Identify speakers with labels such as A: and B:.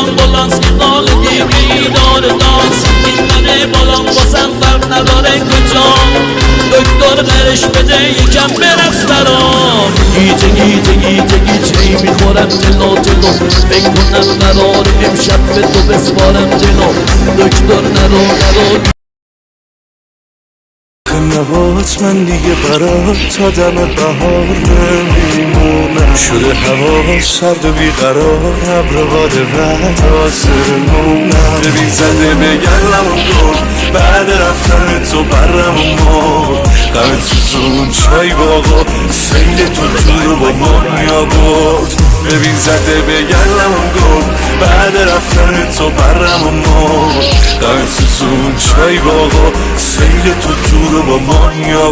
A: بلند سیغالگی بیدار دانس این منه بالام بازم فرق نداره کجا دکتر قرش بده یکم برقص برام گیجه گیجه گیجه گیجه میخورم جلو جلو فکر کنم قرار امشب به تو بسپارم جلو دکتر نرو
B: نبات من دیگه برات تا دم بهار نمیمونم شده هوا سرد و بیقرار ابر باد رد آسمونم ببین زده بگرم و گل بعد رفتن تو برم و مرد غم سوزون چای باقا سیل تو رو با مانیا برد ببین زده بگرم و گل بعد رفتن تو برم و مرد غم سوزون چای باقا سیل تو رو با مانیا